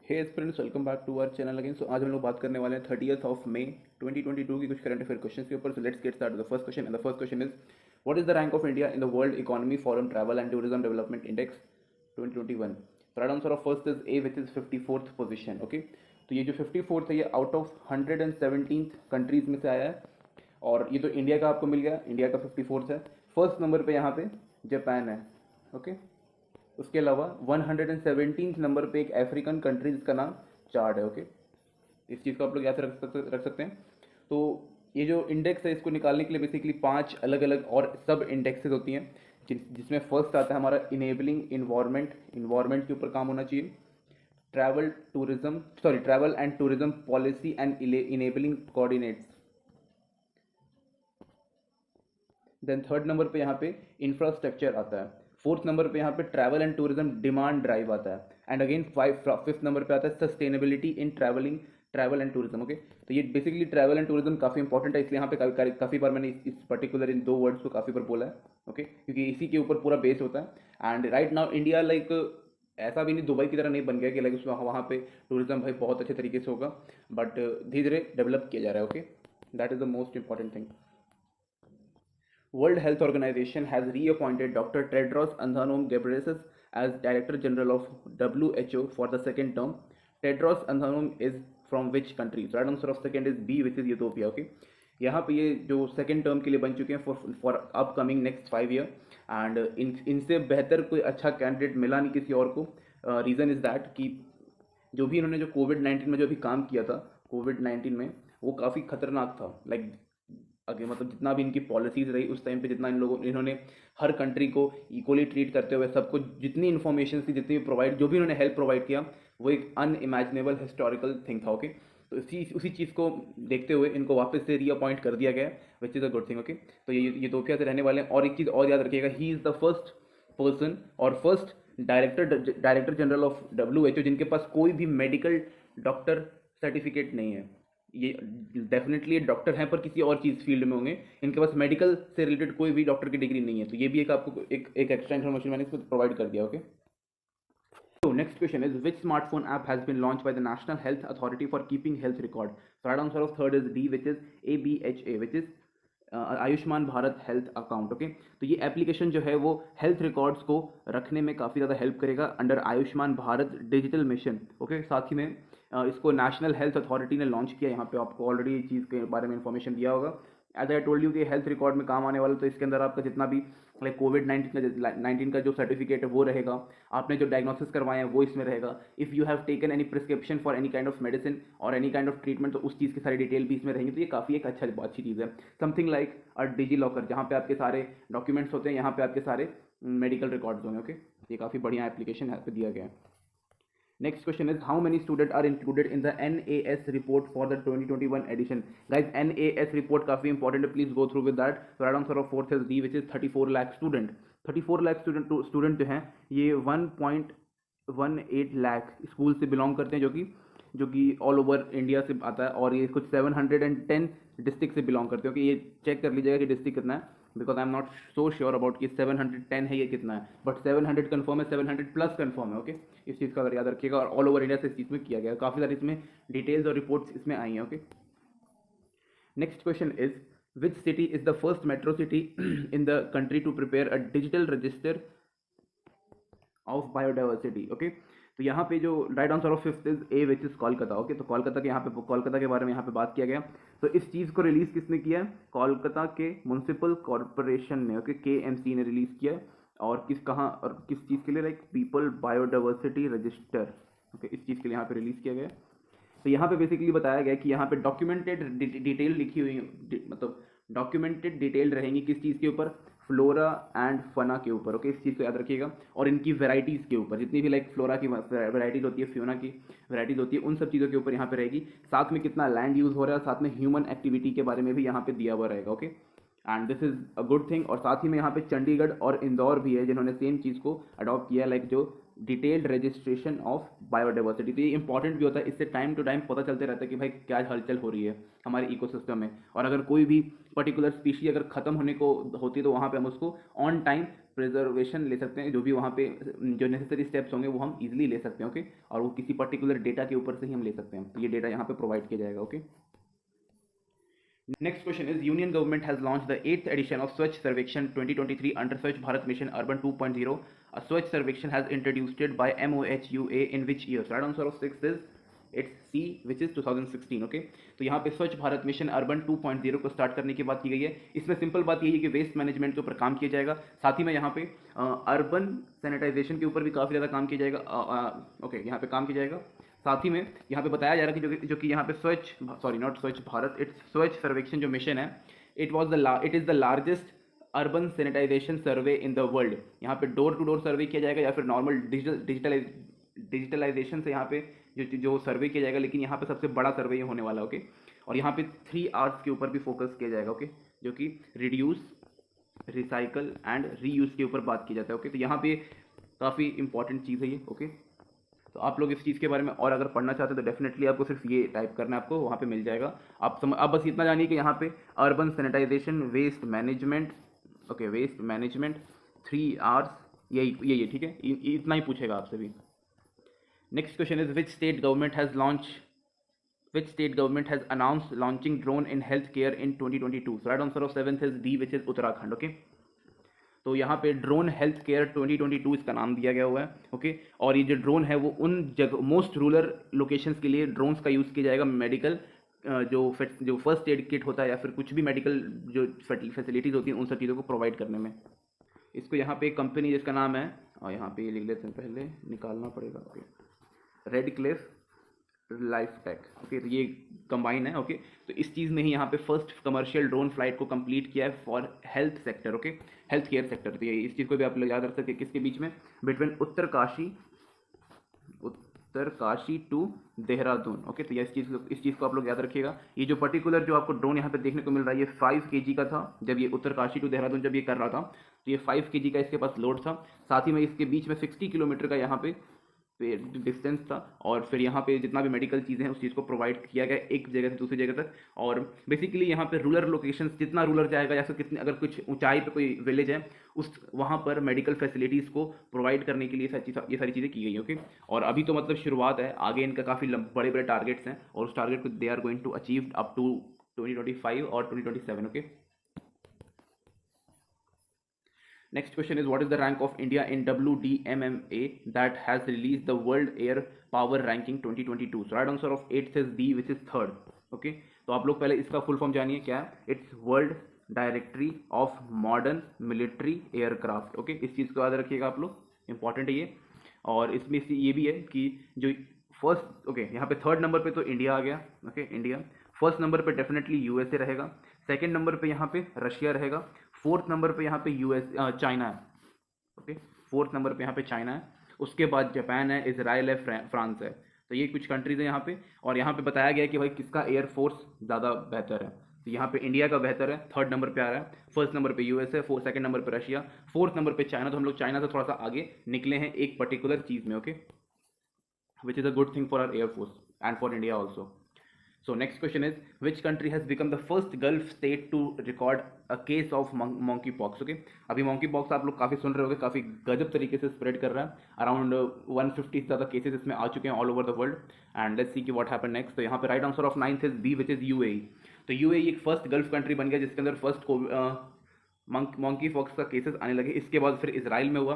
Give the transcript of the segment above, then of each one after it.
Hey students, welcome back to our channel again. So आज हम लोग बात करने वाले हैं 30th ऑफ मई 2022 की कुछ करंट अफेयर क्वेश्चंस के ऊपर। So let's get start the first question and the first question is what is the rank of India in the world economy forum travel and tourism development index 2021। Right answer of first is A which is 54th position. Okay, तो ये जो 54th है ये out of 117 countries में से आया है और ये तो इंडिया का आपको मिल गया, इंडिया का 54th है। फर्स्ट नंबर पे यहाँ पे जापान है। ओके, उसके अलावा 117 नंबर पे एक अफ्रीकन कंट्री जिसका नाम चाड है। ओके, इस चीज़ को आप लोग याद रख सकते हैं। तो ये जो इंडेक्स है इसको निकालने के लिए बेसिकली 5 अलग अलग और सब इंडेक्सेस होती हैं जिसमें फर्स्ट आता है हमारा इनेबलिंग इन्वायरमेंट। इन्वायरमेंट के ऊपर काम होना चाहिए। Travel and tourism policy and enabling coordinates. Then third number पे यहाँ पे इंफ्रास्ट्रक्चर आता है। फोर्थ नंबर पे यहाँ पे travel and tourism demand drive आता है। एंड अगेन फिफ्थ नंबर पे आता है sustainability in travel and tourism. Okay, तो ये बेसिकली ट्रैवल एंड टूरिज्म काफ़ी इंपॉर्टेंट है, इसलिए यहाँ पे काफ़ी बार मैंने इस पर्टिकुलर इन दो वर्ड्स को काफ़ी बार बोला है। ओके, क्योंकि इसी के ऊपर पूरा बेस होता है। And right now India like ऐसा भी नहीं, दुबई की तरह नहीं बन गया कि लाइक उसमें वहाँ पे टूरिज्म भाई बहुत अच्छे तरीके से होगा, बट धीरे धीरे डेवलप किया जा रहा है। Okay, that is the most important thing. World Health Organization has reappointed Dr. Tedros Adhanom Ghebreyesus as Director General of WHO for the second term. Tedros Adhanom is from which country? So right answer of second is B, which is Ethiopia. Okay, यहाँ पे ये जो second term के लिए बन चुके हैं for upcoming next 5 year and इनसे बेहतर कोई अच्छा कैंडिडेट मिला नहीं किसी और को। रीज़न इज़ दैट कि जो भी इन्होंने जो कोविड-19 में जो भी काम किया था कोविड-19 में वो काफ़ी खतरनाक था। लाइक अगे मतलब जितना भी इनकी पॉलिसीज़ रही उस टाइम पे, जितना इन्होंने हर कंट्री को इक्वली ट्रीट करते हुए सबको जितनी इन्फॉर्मेशन थी, जितनी प्रोवाइड जो भी इन्होंने हेल्प प्रोवाइड किया वो एक अनइमेजिनेबल हिस्टोरिकल थिंग था। ओके, तो उसी चीज़ को देखते हुए इनको वापस से रीअपॉइंट कर दिया गया, which is a good thing. Okay, तो ये यूथोपिया से रहने वाले हैं। और एक चीज़ और याद रखिएगा, he is the first person और first director general of WHO जिनके पास कोई भी मेडिकल डॉक्टर सर्टिफिकेट नहीं है। ये डेफिनेटली डॉक्टर हैं पर किसी और चीज़ फील्ड में होंगे, इनके पास मेडिकल से रिलेटेड कोई भी डॉक्टर की डिग्री नहीं है। तो ये भी एक आपको एक एक्स्ट्रा इन्फॉर्मेशन मैंने इसको प्रोवाइड कर दिया। Okay, so next question is which smartphone app has been launched by the National Health Authority for keeping health record? So right answer of third is D, which is ABHA, which is Ayushman Bharat health account. Okay, तो ये application जो है वो health records को रखने में काफ़ी ज़्यादा हेल्प करेगा under Ayushman Bharat digital mission. Okay, साथ ही में इसको नेशनल हेल्थ अथॉरिटी ने लॉन्च किया। यहाँ पे आपको ऑलरेडी इस चीज़ के बारे में इन्फॉर्मेशन दिया होगा। एज आई टोल्ड यू कि हेल्थ रिकॉर्ड में काम आने वाला, तो इसके अंदर आपका जितना भी लाइक कोविड-19 का जो सर्टिफिकेट है वो रहेगा, आपने जो डायग्नोसिस करवाए हैं वो इसमें रहेगा। If you have taken any prescription for any kind of medicine और एनी काइंड ऑफ ट्रीटमेंट, तो उस चीज़ की सारी डिटेल भी इसमें रहेंगी। तो ये काफ़ी एक अच्छी चीज़ है। Something like a DigiLocker, जहाँ पे आपके सारे डॉक्यूमेंट्स होते हैं, यहाँ पे आपके सारे मेडिकल रिकॉर्ड्स होंगे। ओके, ये काफ़ी बढ़िया एप्लीकेशन यहाँ पे दिया गया है। Next question is how many students are included in the NAS report for the 2021 edition? Guys, NAS report काफ़ी important है, please go through with that. So right answer of fourth is D, which is 34 lakh student. 34 lakh student जो हैं ये 1.18 lakh school से belong करते हैं, जो कि ऑल ओवर इंडिया से आता है। और ये कुछ 710 डिस्ट्रिक्ट से बिलोंग करते हैं। कि ये चेक कर लीजिएगा कि डिस्ट्रिक्ट कितना है, because I am not so sure about कि 710 है ये कितना है, बट 700 कन्फर्म है, 700 प्लस कन्फर्म है। ओके, इस चीज़ का अगर याद रखिएगा। और ऑल ओवर इंडिया से इस चीज़ में किया गया, काफ़ी सारी इसमें डिटेल्स और रिपोर्ट्स इसमें आई हैं। Okay, next question is which city is the first metro city in the country to prepare a digital register of biodiversity. Okay, तो यहाँ पे जो right answer of fifth is A, which is Kolkata. Okay, तो कोलकाता के यहाँ पे कोलकाता के बारे में यहाँ पे बात किया गया। तो इस चीज़ को रिलीज़ किसने किया है? कोलकाता के म्यूनसिपल कॉरपोरेशन ने। ओके, KMC ने रिलीज़ किया। और किस चीज़ के लिए? Like people biodiversity register. Okay, इस चीज़ के लिए यहाँ पे रिलीज़ किया गया। तो यहाँ पे बेसिकली बताया गया कि यहाँ पे डॉक्यूमेंटेड डिटेल लिखी हुई, मतलब डॉक्यूमेंटेड डिटेल रहेंगी किस चीज़ के ऊपर? फ्लोरा एंड फना के ऊपर। ओके, इस चीज़ को याद रखिएगा। और इनकी वेराइटीज़ के ऊपर, जितनी भी लाइक फ्लोरा की वेराइटीज़ होती है, फ्योना की वेराइटीज़ होती है, उन सब चीज़ों के ऊपर यहाँ पे रहेगी। साथ में कितना लैंड यूज़ हो रहा है, साथ में ह्यूमन एक्टिविटी के बारे में भी यहाँ पे दिया हुआ रहेगा। Okay, and this is a good thing. और साथ ही में यहाँ पे चंडीगढ़ और इंदौर भी है जिन्होंने सेम चीज़ को अडॉप्ट किया, लाइक जो डिटेल्ड रजिस्ट्रेशन ऑफ बायोडाइवर्सिटी। तो ये इंपॉर्टेंट भी होता है, इससे टाइम टू टाइम पता चलते रहता है कि भाई क्या हलचल हो रही है हमारे इकोसिस्टम में, और अगर कोई भी पर्टिकुलर स्पीशी अगर ख़त्म होने को होती है तो वहाँ पे हम उसको ऑन टाइम प्रिजर्वेशन ले सकते हैं, जो भी वहाँ पे जो नेसेसरी स्टेप्स होंगे वो हम इजीली ले सकते हैं। ओके, और वो किसी पर्टिकुलर डेटा के ऊपर से ही हम ले सकते हैं, तो ये डेटा यहाँ पे प्रोवाइड किया जाएगा। Okay, next question is Union government has launched the 8th edition of Swachh Sarvekshan 2023 under Swachh Bharat Mission Urban 2.0. A Swachh Sarvekshan has introduced it by MOHUA in which year? So right answer of 6 is it's C, which is 2016. Okay, तो यहाँ पे स्वच्छ Bharat mission urban 2.0 को start करने की बात की गई है। इसमें सिंपल बात यही है कि वेस्ट मैनेजमेंट के ऊपर काम किया जाएगा, साथ ही में यहाँ पे अर्बन सैनिटाइजेशन के ऊपर भी काफ़ी ज़्यादा काम किया जाएगा। ओके, यहाँ पे काम किया जाएगा। साथ ही में यहाँ पे बताया जा रहा है कि जो कि यहाँ पे स्वच्छ, सॉरी नॉट स्वच्छ भारत, इट्स स्वच्छ सर्वेक्षण जो मिशन है, it is the largest urban sanitization survey in the world. यहाँ पे डोर टू डोर सर्वे किया जाएगा या फिर नॉर्मल डिजिटलाइजेशन से यहाँ पे जो सर्वे किया जाएगा, लेकिन यहाँ पे सबसे बड़ा सर्वे ये होने वाला है। ओके, और यहाँ पे 3 Rs के ऊपर भी फोकस किया जाएगा। ओके, जो कि रिड्यूस, रिसाइकल एंड रीयूज के ऊपर बात की जाता है। ओके, तो यहाँ पे काफ़ी इंपॉर्टेंट चीज़ है ये। ओके, तो आप लोग इस चीज़ के बारे में और अगर पढ़ना चाहते हैं तो डेफिनेटली आपको सिर्फ ये टाइप करना है, आपको वहाँ पे मिल जाएगा। आप बस इतना जानिए कि यहाँ पे urban sanitization, waste management, okay waste management, 3 Rs, यही ठीक है, इतना ही पूछेगा आपसे भी। Next question is which state government has announced launching drone in health care in 2022? Right answer of 7th is D, which is Uttarakhand. Okay, तो यहाँ पे ड्रोन हेल्थ केयर 2022 इसका नाम दिया गया हुआ है। ओके, और ये जो ड्रोन है वो उन जगह मोस्ट रूरल लोकेशंस के लिए ड्रोन्स का यूज़ किया जाएगा, मेडिकल जो फर्स्ट एड किट होता है या फिर कुछ भी मेडिकल जो फैसिलिटीज़ होती हैं उन सब चीज़ों को प्रोवाइड करने में। इसको यहाँ पे एक कंपनी जिसका नाम है, और यहाँ पे लिख लेते हैं, पहले निकालना पड़ेगा। Okay, red cliff life tech. Okay, तो ये कंबाइन है। ओके, तो इस चीज़ में ही यहाँ पे फर्स्ट कमर्शियल ड्रोन फ्लाइट को कंप्लीट किया है for health sector. Okay, health care sector. तो ये इस चीज़ को भी आप लोग याद रख सकते हैं, किसके बीच में, between Uttarkashi to Dehradun. Okay, तो ये इस चीज़ को आप लोग याद रखिएगा। ये जो पर्टिकुलर जो आपको ड्रोन यहाँ पे देखने को मिल रहा है, ये 5 kg का था जब ये उत्तरकाशी टू देहरादून जब ये कर रहा था, तो ये 5 kg का इसके पास लोड था। साथ ही में इसके बीच में 60 किलोमीटर का यहाँ पे डिस्टेंस था, और फिर यहाँ पे जितना भी मेडिकल चीज़ें हैं उस चीज़ को प्रोवाइड किया गया एक जगह से दूसरी जगह तक। और बेसिकली यहाँ पे रूरल लोकेशंस, जितना रूरल जाएगा या फिर कितने, अगर कुछ ऊंचाई पे कोई विलेज है उस वहाँ पर मेडिकल फैसिलिटीज़ को प्रोवाइड करने के लिए ये सारी चीज़ें की गई। ओके, और अभी तो मतलब शुरुआत है, आगे इनका काफ़ी बड़े बड़े टारगेट्स हैं, और उस टारगेट को they are going to achieve up to 2025 और 2027। Okay, next question is what is the rank of India in WDMMA that has released the World Air Power Ranking 2022? So right answer of 8th is D, which is 3rd. Okay, तो आप लोग पहले इसका full form जानिए क्या है। It's world directory of modern military aircraft. Okay, इस चीज़ को याद रखिएगा आप लोग, इंपॉर्टेंट है ये। और इसमें से ये भी है कि जो फर्स्ट, ओके यहाँ पे 3rd नंबर पे तो इंडिया आ गया। ओके, इंडिया 1st नंबर पे डेफिनेटली यूएसए रहेगा, 2nd नंबर पे यहाँ पे रशिया रहेगा, 4th नंबर पे यहाँ पे चाइना है। ओके, 4th नंबर पे यहाँ पे चाइना है, उसके बाद जापान है, इजराइल है, फ्रांस है। तो ये कुछ कंट्रीज हैं यहाँ पे, और यहाँ पे बताया गया है कि भाई किसका एयरफोर्स ज़्यादा बेहतर है। तो यहाँ पे इंडिया का बेहतर है, 3rd नंबर पे आ रहा है, 1st नंबर पे यूएसए, 2nd नंबर पे रशिया, 4th नंबर पे चाइना। तो हम लोग चाइना से थोड़ा सा आगे निकले हैं एक पर्टिकुलर चीज़ में। Okay, which is a good thing for our air force and for India also. So next question is which country has become the first Gulf state to record a case of monkeypox? Okay, अभी monkeypox आप लोग काफ़ी सुन रहे होंगे, काफ़ी गजब तरीके से स्प्रेड कर रहा है, अराउंड 150 से ज़्यादा केसेस इसमें आ चुके हैं all over the world. And let's see कि व्हाट हैपन नेक्स्ट। तो यहाँ पे right answer of 9th is B, which is UAE. तो यूएई एक फर्स्ट गल्फ कंट्री बन गया जिसके अंदर फर्स्ट मंकी पॉक्स का केसेस आने लगे। इसके बाद फिर इसराइल में हुआ,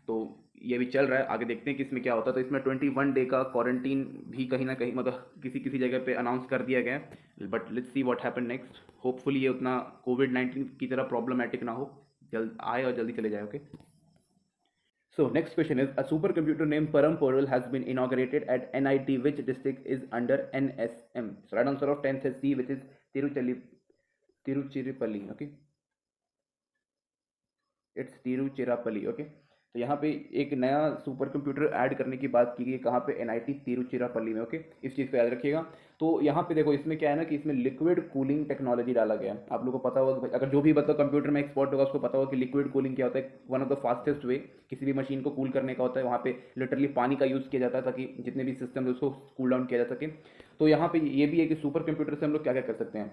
तो ये भी चल रहा है, आगे देखते हैं कि इसमें क्या होता है। तो इसमें 21 डे का क्वारंटीन भी कहीं ना कहीं मतलब किसी जगह पे अनाउंस कर दिया गया है, but let's see what happen next. Hopefully ये उतना कोविड-19 की तरह प्रॉब्लमेटिक ना हो, जल्द आए और जल्दी चले जाए। Okay, so next question is a supercomputer named Param Portal has been inaugurated at NIT. Which district is under NSM? So right answer of 10th is C, which is Tiruchirappalli. Okay, it's Tiruchirappalli. Okay, तो यहाँ पे एक नया super computer add करने की बात की गई है, कहाँ पे, एनआईटी तिरुचिरापल्ली में। ओके, इस चीज़ को याद रखिएगा। तो यहाँ पे देखो, इसमें क्या है ना कि इसमें लिक्विड कूलिंग टेक्नोलॉजी डाला गया है। आप लोगों को पता होगा कि अगर जो भी मतलब कंप्यूटर में एक्सपर्ट होगा उसको पता होगा कि लिक्विड कूलिंग क्या होता है। One of the fastest way किसी भी मशीन को कूल करने का होता है। वहाँ पे लिटरली पानी का यूज़ किया जाता है ताकि जितने भी सिस्टम है उसको कूल डाउन किया जा सके। तो यहाँ पे ये भी है कि सुपर कंप्यूटर से हम लोग क्या क्या कर सकते हैं।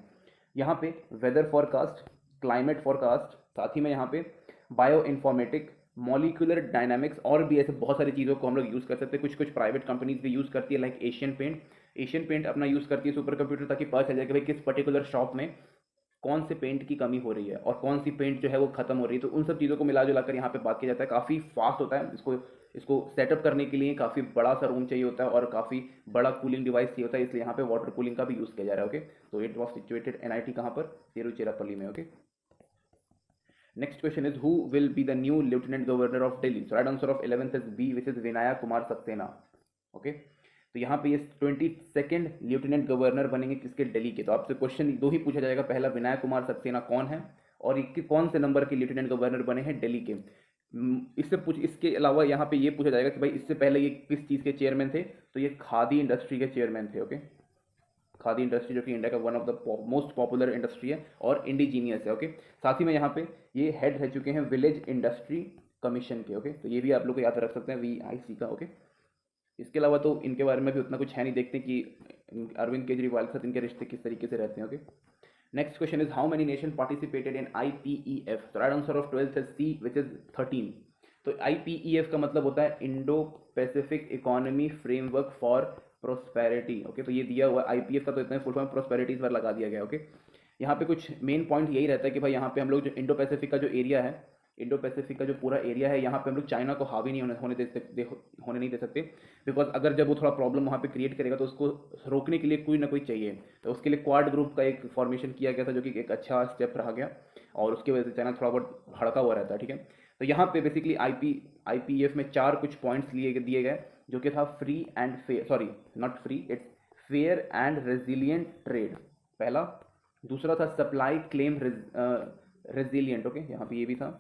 यहाँ पे वेदर फॉरकास्ट, क्लाइमेट फॉरकास्ट, साथ ही में यहाँ पे बायो इन्फॉर्मेटिक, मॉलिक्यूलर डायनामिक्स, और भी ऐसे बहुत सारी चीज़ों को हम लोग यूज़ कर सकते हैं। कुछ कुछ प्राइवेट कंपनीज भी यूज़ करती है, like Asian Paint. Asian Paint अपना यूज़ करती है सुपर कंप्यूटर, ताकि पता चल जाए कि भाई किस पर्टिकुलर शॉप में कौन से पेंट की कमी हो रही है और कौन सी पेंट जो है वो खत्म हो रही है। तो उन सब चीज़ों को मिला जुला कर यहाँ पे बात किया जाता है। काफ़ी फास्ट होता है। इसको सेटअप करने के लिए काफ़ी बड़ा सा रूम चाहिए होता है और काफ़ी बड़ा कूलिंग डिवाइस चाहिए होता है, इसलिए यहाँ पे वाटर कूलिंग का भी यूज़ किया जा रहा है। ओके, तो इट वॉज सिचुएटेड एनआईटी कहाँ पर, तिरुचिरापल्ली में। Okay, next question is, who will be the new lieutenant governor of Delhi? So right answer of 11th is B, which is Vinaya Kumar Saxena. Okay, तो यहाँ पे ये 22nd lieutenant governor बनेंगे किसके, दिल्ली के। तो आपसे क्वेश्चन दो ही पूछा जाएगा, पहला विनायक कुमार सक्सेना कौन है और कौन से नंबर के लेफ्टिनेंट गवर्नर बने हैं दिल्ली के। इसके अलावा यहाँ पे ये पूछा जाएगा कि भाई इससे पहले ये किस चीज़ के चेयरमैन थे। तो ये खादी इंडस्ट्री के चेयरमैन थे। ओके, खादी इंडस्ट्री जो कि इंडिया का one of the most popular industry है और इंडिजीनियस है। ओके, साथ ही में यहाँ पे ये हेड रह चुके हैं विलेज इंडस्ट्री कमीशन के। ओके, तो ये भी आप लोग को याद रख सकते हैं, VIC का। ओके, इसके अलावा तो इनके बारे में भी उतना कुछ है नहीं, देखते कि अरविंद केजरीवाल के साथ इनके रिश्ते किस तरीके से रहते हैं। Okay, next question is, how many nation participated in IPEF? तो right answer of 12th is C, which is 13। तो IPEF का मतलब होता है Indo Pacific economy framework for prosperity. Okay, तो ये दिया हुआ IPF का तो इतना फुल फॉर्म प्रोस्पेरिटी इस बार लगा दिया गया। ओके, यहाँ पे कुछ मेन पॉइंट यही रहता है कि भाई यहाँ पे हम लोग जो इंडो पैसिफिक का जो एरिया है, इंडो पैसिफिक का जो पूरा एरिया है, यहाँ पे हम लोग चाइना को हावी नहीं होने नहीं दे सकते। बिकॉज अगर जब वो थोड़ा प्रॉब्लम वहाँ पे क्रिएट करेगा तो उसको रोकने के लिए कोई ना कोई चाहिए। तो उसके लिए क्वाड ग्रुप का एक फॉर्मेशन किया गया था, जो कि एक अच्छा स्टेप रहा गया, और उसकी वजह से चाइना थोड़ा बहुत भड़का हुआ रहता है। ठीक है, तो यहाँ पे बेसिकली IPF में 4 कुछ पॉइंट्स दिए गए, जो कि था free and fair, sorry not free, it's fair and resilient trade, पहला। दूसरा था सप्लाई क्लेम रेजिलियंट। ओके, यहाँ पे ये भी था।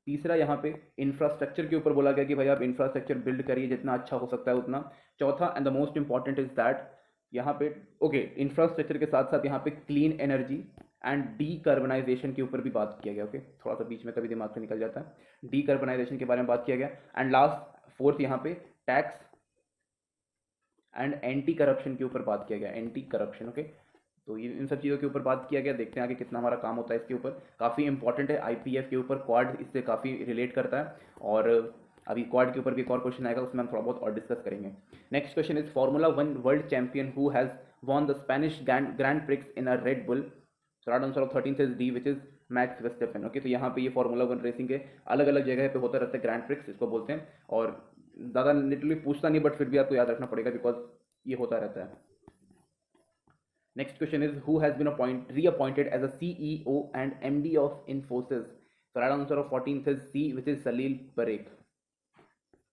तीसरा यहाँ पे इंफ्रास्ट्रक्चर के ऊपर बोला गया कि भाई आप इंफ्रास्ट्रक्चर बिल्ड करिए जितना अच्छा हो सकता है उतना। चौथा and the most important is that यहाँ पे ओके, इंफ्रास्ट्रक्चर के साथ साथ यहाँ पे क्लीन एनर्जी एंड डीकार्बनाइजेशन के ऊपर भी बात किया गया। ओके, थोड़ा सा बीच में कभी दिमाग से निकल जाता है, डीकार्बनाइजेशन के बारे में बात किया गया। एंड लास्ट फोर्थ यहाँ पे टैक्स एंड एंटी करप्शन के ऊपर बात किया गया, एंटी करप्शन। ओके, तो ये इन सब चीज़ों के ऊपर बात किया गया। देखते हैं आगे कितना हमारा काम होता है इसके ऊपर। काफ़ी इंपॉर्टेंट है IPF के ऊपर, क्वाड इससे काफ़ी रिलेट करता है। और अभी क्वाड के ऊपर भी एक और क्वेश्चन आएगा, उसमें हम थोड़ा बहुत और डिस्कस करेंगे। Next question is, Formula 1 world champion who has won the Spanish grand prix in a red bull. So right answer of 13th is D, which is max Verstappen. Okay, तो यहाँ पे ये Formula 1 रेसिंग के अलग अलग जगह पे होता रहता है, ग्रैंड प्रिक्स इसको बोलते हैं। और ज़्यादा लिटरली पूछता नहीं, बट फिर भी आपको याद रखना पड़ेगा बिकॉज ये होता रहता है। Next question is, who has been reappointed as a CEO and MD of Infosys? So right answer of 14th is C, which is Salil Parekh.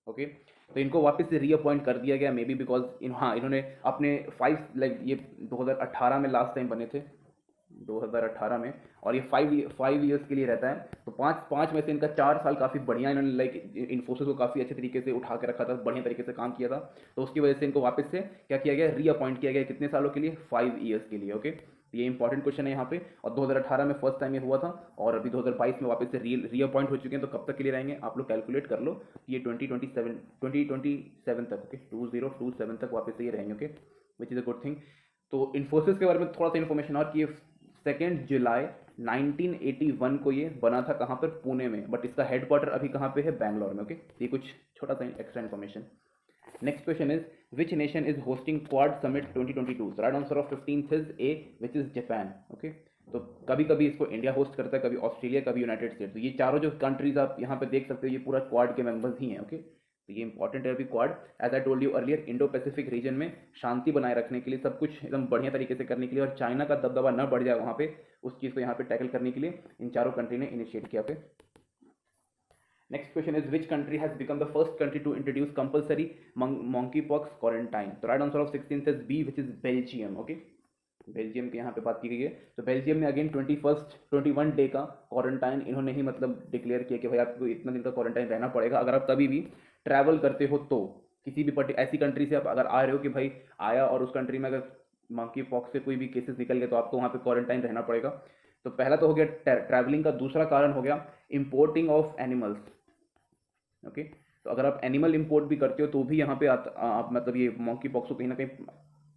Okay, तो इनको वापस से रीअपॉइंट कर दिया गया, मे बी बिकॉज इन्होंने अपने 5 लाइक ये 2018 में लास्ट टाइम बने थे, 2018 में, और ये 5 ईयर्स के लिए रहता है। तो पाँच में से इनका 4 साल काफ़ी बढ़िया इन्होंने लाइक इन्फोसिस को काफ़ी अच्छे तरीके से उठा के रखा था, बढ़िया तरीके से काम किया था। तो उसकी वजह से इनको वापस से क्या किया गया, रीअपॉइंट किया गया। कितने सालों के लिए, 5 ईयर्स के लिए। ओके, ये इंपॉर्टेंट क्वेश्चन है यहाँ पे। और 2018 में फर्स्ट टाइम ये हुआ था, और अभी 2022 में वापस से रीअपॉइंट हो चुके हैं। तो कब तक के लिए रहेंगे आप लोग कैलकुलेट कर लो। ये 2027 तक, ओके, 2027 तक वापस से ये रहेंगे। Okay, which is a good thing. तो इन्फोसिस के बारे में थोड़ा सा इन्फॉर्मेशन और कि 2 जुलाई 1981 को ये बना था, कहाँ पर, पुणे में, बट इसका हेडक्वार्टर अभी कहाँ पे है, बैंगलोर में। ओके, ये कुछ छोटा सा extra information. Next question is, which nation is hosting quad summit 2022? Right answer of 15th is A, which is Japan. Okay, तो कभी कभी इसको इंडिया होस्ट करता है, कभी ऑस्ट्रेलिया, कभी यूनाइटेड स्टेट। तो ये चारों जो कंट्रीज आप यहाँ पे देख सकते हो, ये पूरा क्वाड के मेंबर्स ही हैं। ओके, तो ये इंपॉर्टेंट है अभी Quad. As I told you earlier, Indo Pacific region में शांति बनाए रखने के लिए, सब कुछ एकदम बढ़िया तरीके से करने के लिए, और चाइना का दबदबा न बढ़ जाए वहाँ पे, उस चीज़ को यहाँ पे टैकल करने के लिए इन चारों कंट्री ने इनिशिएट किया। Okay, next question is, which country has become the first country to introduce compulsory monkeypox quarantine? तो right answer of 16th is B, which is Belgium. Okay, Belgium की यहाँ पे बात की गई है। तो बेल्जियम में अगेन 21 डे का क्वारंटाइन इन्होंने ही मतलब डिक्लेयर किया कि भाई आपको इतना दिन का क्वारंटाइन रहना पड़ेगा अगर आप कभी भी ट्रैवल करते हो तो। किसी भी ऐसी कंट्री से आप अगर आ रहे हो कि भाई आया और उस कंट्री में अगर मंकी पॉक्स से कोई भी केसेस निकल गए तो आपको वहाँ पे क्वारंटाइन रहना पड़ेगा। तो पहला तो हो गया ट्रैवलिंग का। दूसरा कारण हो गया इम्पोर्टिंग ऑफ एनिमल्स। ओके, तो अगर आप एनिमल इंपोर्ट भी करते हो तो भी यहाँ पे आप मतलब ये मंकी पॉक्स को कहीं ना कहीं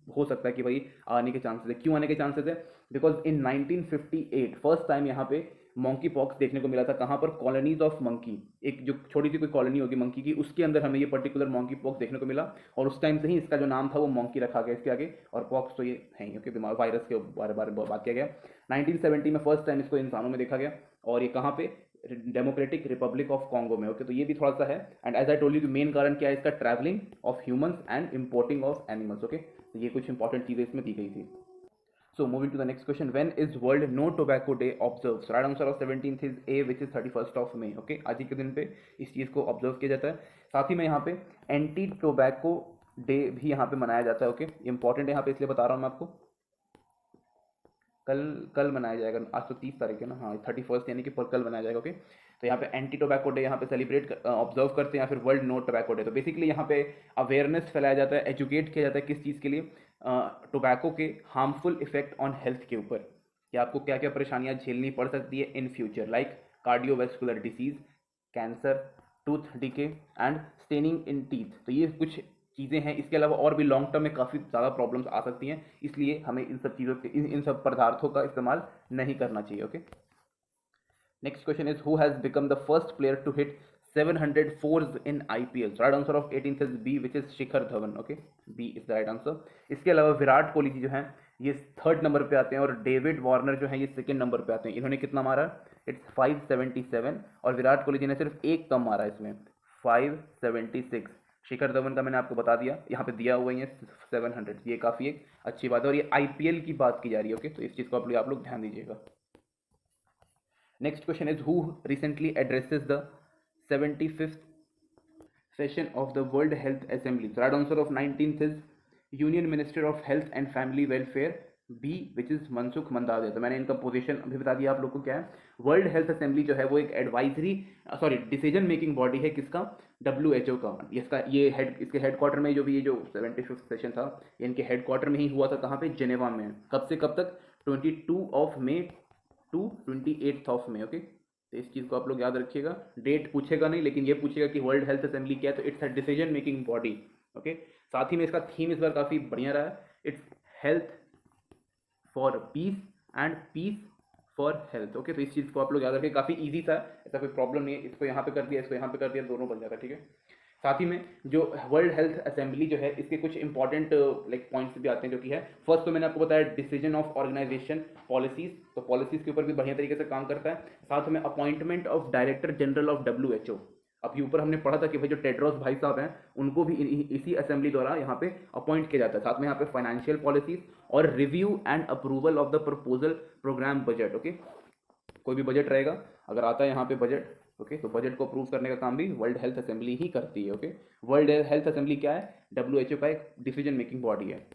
हो सकता है कि भाई आने के चांसेस है। क्यों आने के चांसेस है? बिकॉज इन 1958 फर्स्ट टाइम यहाँ पे मंकी पॉक्स देखने को मिला था। कहाँ पर? कॉलोनीज ऑफ मंकी, एक जो छोटी सी कोई कॉलोनी होगी मंकी की, उसके अंदर हमें ये पर्टिकुलर मंकी पॉक्स देखने को मिला। और उस टाइम से ही इसका जो नाम था वो मंकी रखा गया इसके आगे, और पॉक्स तो ये है ही, ओके, बीमार वायरस के बारे में बात किया गया। 1970 में फर्स्ट टाइम इसको इंसानों में देखा गया, और ये कहाँ पे? डेमोक्रेटिक रिपब्लिक ऑफ कॉन्गो में। ओके, तो ये भी थोड़ा सा है। And as I told you main कारण क्या है इसका? Travelling of humans and importing of animals. Okay, तो ये कुछ इंपॉर्टेंट चीज़ें इसमें दी गई थी। So moving to the next question, when is World No Tobacco Day observed? So right answer of 17th is A, which is 31st of May. Okay, आज ही के दिन पे इस चीज़ को ऑब्जर्व किया जाता है। साथ ही में यहाँ पे एंटी टोबैको डे भी यहाँ पे मनाया जाता है। ओके, इंपॉर्टेंट यहाँ पे इसलिए बता रहा हूँ मैं आपको। कल कल मनाया जाएगा, आज तो 30 तारीख है ना, हाँ 31st यानी कि पर कल मनाया जाएगा। ओके, तो यहाँ पे एंटी टोबैको डे यहाँ पे सेलिब्रेट ऑब्जर्व करते हैं, या फिर वर्ल्ड नो टोबैको डे। तो बेसिकली यहाँ पे अवेयरनेस फैलाया जाता है, एजुकेट किया जाता है किस चीज़ के लिए? टोबैको के हार्मफुल इफेक्ट ऑन हेल्थ के ऊपर, कि आपको क्या क्या परेशानियाँ झेलनी पड़ सकती है in future, like cardiovascular disease, cancer, tooth decay and staining in teeth. तो ये कुछ चीज़ें हैं। इसके अलावा और भी लॉन्ग टर्म में काफ़ी ज़्यादा प्रॉब्लम्स आ सकती हैं, इसलिए हमें इन सब चीज़ों के इन सब पदार्थों का इस्तेमाल नहीं करना चाहिए। Okay, next question is who has become the first player to hit 700 fours in IPL? Right answer of 18th is B, which is Shikhar Dhawan. Okay, B is the right answer. इसके अलावा विराट कोहली जी जो हैं ये थर्ड नंबर पे आते हैं, और David Warner जो है ये सेकंड नंबर पे आते हैं। इन्होंने कितना मारा? इट्स 577, और विराट कोहली जी ने सिर्फ एक कम मारा इसमें, 576। शिखर धवन का मैंने आपको बता दिया, यहाँ पे दिया हुआ ही है 700। ये काफ़ी एक अच्छी बात है, और ये IPL की बात की जा रही है। ओके, तो इस चीज़ को आप लोग ध्यान दीजिएगा। Next question is who recently addresses the 75th session of the World Health Assembly? So right answer of 19th is Union Minister of Health and Family Welfare, B, which is Mansukh Mandaviya. तो मैंने इनका पोजीशन अभी बता दिया आप लोग को क्या है। वर्ल्ड हेल्थ असेंबली जो है वो एक एडवाइजरी डिसीजन मेकिंग बॉडी है, किसका? WHO का। इसके हेडक्वार्टर में जो भी ये जो 75th सेशन था, ये इनके हेडक्वार्टर में ही हुआ था। कहाँ पे? जेनेवा में। कब से कब तक? 22 मई टू 28 मई। ओके, तो इस चीज़ को आप लोग याद रखिएगा। डेट पूछेगा नहीं, लेकिन ये पूछेगा कि वर्ल्ड हेल्थ असेंबली क्या है, तो it's a decision making body. Okay, साथ ही में इसका थीम इस बार काफ़ी बढ़िया रहा है, it's health for peace and peace for health. Okay, तो इस चीज़ को आप लोग याद रखें, काफ़ी ईजी था, ऐसा कोई प्रॉब्लम नहीं है। इसको यहाँ पे कर दिया, इसको यहाँ पे कर दिया, दोनों बन जाता है। ठीक है, साथ ही में जो वर्ल्ड हेल्थ असेंबली जो है इसके कुछ इंपॉर्टेंट लाइक पॉइंट्स भी आते हैं, जो कि है फर्स्ट तो मैंने आपको बताया डिसीजन ऑफ ऑर्गेनाइजेशन पॉलिसीज, तो पॉलिसीज के ऊपर भी बढ़िया तरीके से काम करता है। साथ में appointment of director general of WHO। अभी ऊपर हमने पढ़ा था कि भाई जो टेड्रोस भाई साहब हैं उनको भी इसी असेंबली द्वारा यहाँ पे अपॉइंट किया जाता है। साथ में यहाँ पे फाइनेंशियल पॉलिसीज और review and approval of the proposal program budget. Okay, कोई भी बजट रहेगा, अगर आता है यहाँ पे बजट, ओके, तो बजट को अप्रूव करने का काम भी वर्ल्ड हेल्थ असेंबली ही करती है। ओके, वर्ल्ड हेल्थ असेंबली क्या है? WHO का एक डिसीजन मेकिंग बॉडी है।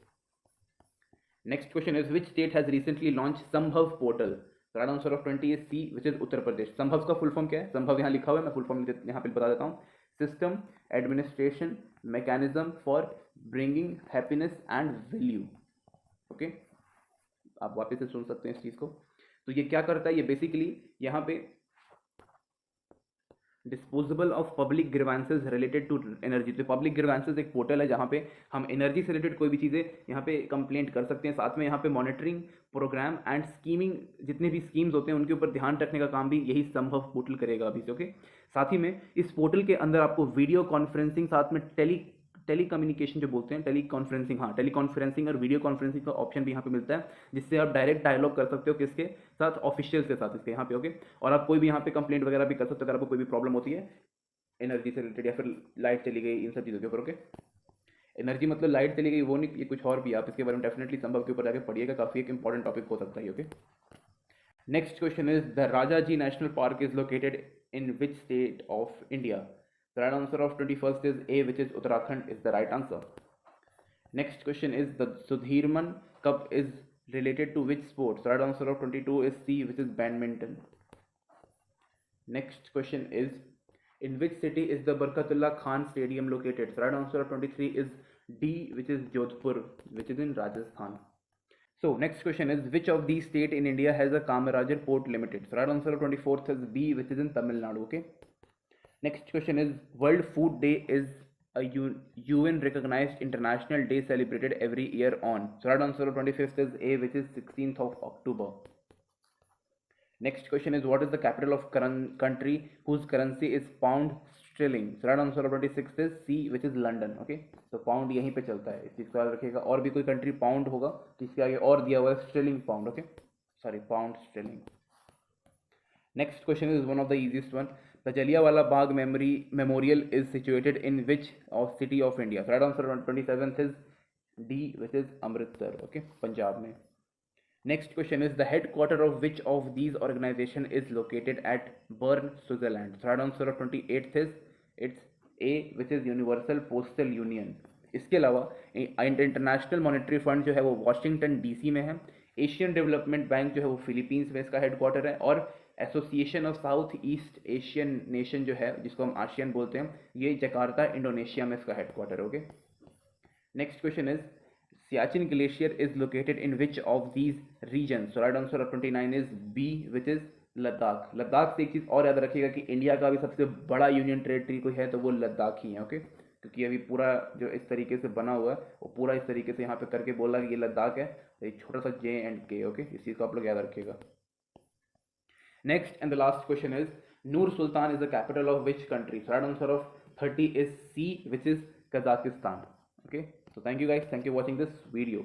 Next question is which state has recently launch Sambhav portal? Right answer of 20 is C, which is Uttar Pradesh. Sambhav का फुल फॉर्म क्या है? संभव यहाँ लिखा हुआ है, मैं फुल फॉर्म यहाँ पे बता देता हूँ। System administration mechanism for bringing happiness and value. Okay, आप वापस से सुन सकते हैं इस चीज़ को। तो ये क्या करता है? ये बेसिकली यहाँ पे disposable of public grievances related to energy. तो पब्लिक ग्रीवांसेज एक पोर्टल है जहाँ पे हम एनर्जी से रिलेटेड कोई भी चीज़ें यहाँ पे कंप्लेंट कर सकते हैं। साथ में यहाँ पे मॉनिटरिंग प्रोग्राम एंड स्कीमिंग, जितने भी स्कीम्स होते हैं उनके ऊपर ध्यान रखने का काम भी यही संभव पोर्टल करेगा अभी से। ओके, साथ ही में इस पोर्टल के अंदर आपको वीडियो कॉन्फ्रेंसिंग, साथ में टेली कम्युनिकेशन जो बोलते हैं, टेली कॉन्फ्रेंसिंग, हाँ टेली कॉन्फ्रेंसिंग और वीडियो कॉन्फ्रेंसिंग का ऑप्शन भी यहाँ पे मिलता है, जिससे आप डायरेक्ट डायलॉग कर सकते हो किसके साथ? ऑफिशियल के साथ इसके यहाँ पे। ओके, और आप कोई भी यहाँ पे कंप्लेंट वगैरह भी कर सकते हो अगर आपको कोई भी प्रॉब्लम होती है एनर्जी से रिलेटेड, या फिर लाइट चली गई, इन सब चीज़ों के ऊपर। ओके, एनर्जी मतलब लाइट चली गई वो नहीं, ये कुछ और भी, आप इसके बारे में डेफिनेटली संभव के ऊपर जाके पढ़िएगा, काफ़ी एक इंपॉर्टेंट टॉपिक हो सकता है। Okay, next question is the Rajaji national park is located in which state of India? The right answer of 21st is A, which is Uttarakhand is the right answer. Next question is the Sudhirman Cup is related to which sport? So right answer of 22 is C, which is badminton. Next question is, in which city is the Barkatullah Khan Stadium located? So right answer of 23 is D, which is Jodhpur, which is in Rajasthan. So next question is, which of these state in India has a Kamarajar Port Limited? So right answer of 24th is B, which is in Tamil Nadu. Okay. Next question is, World Food Day is a UN recognized international day celebrated every year on. So right answer of 25th is A, which is 16th of October. Next question is, what is the capital of country whose currency is pound sterling? So right answer of 26 is C, which is London. Okay, तो pound यहीं पे चलता है, इस चीज को याद रखिएगा. और भी कोई कंट्री पाउंड होगा तो इसके आगे और दिया हुआ है sterling pound. Okay, sorry, pound sterling. Next question is one of the easiest one. The Jallianwala Bagh Memorial is situated in which city of India? So right answer 27th is D, which is Amritsar. Okay, Punjab में. Next question is, the headquarter of which of these organization is located at Bern, Switzerland? So right answer of 28th is it's A, which is Universal Postal Union. इसके अलावा international monetary fund जो है वो Washington DC में है. Asian development bank जो है वो फिलीपींस में इसका हेडक्वार्टर है. और association of south east Asian nation जो है, जिसको हम आशियन बोलते हैं, ये जकार्ता इंडोनेशिया में इसका headquarter. Okay. Next question is, Siachen Glacier is located in which of these regions? So right answer of 29 is B, which is Ladakh. Ladakh से एक चीज़ और याद रखिएगा कि इंडिया का भी सबसे बड़ा यूनियन टेरिटरी कोई है तो वो लद्दाख ही है. ओके, क्योंकि अभी पूरा जो इस तरीके से बना हुआ है वो पूरा इस तरीके से यहाँ पे करके बोला कि ये लद्दाख है, तो एक छोटा सा J&K. ओके, इस चीज़ को आप लोग याद रखिएगा. Next and the last question is, Noor Sultan is the capital of which country? So right answer of 30 is C, which is Kazakhstan. Okay. So thank you guys. Thank you for watching this video.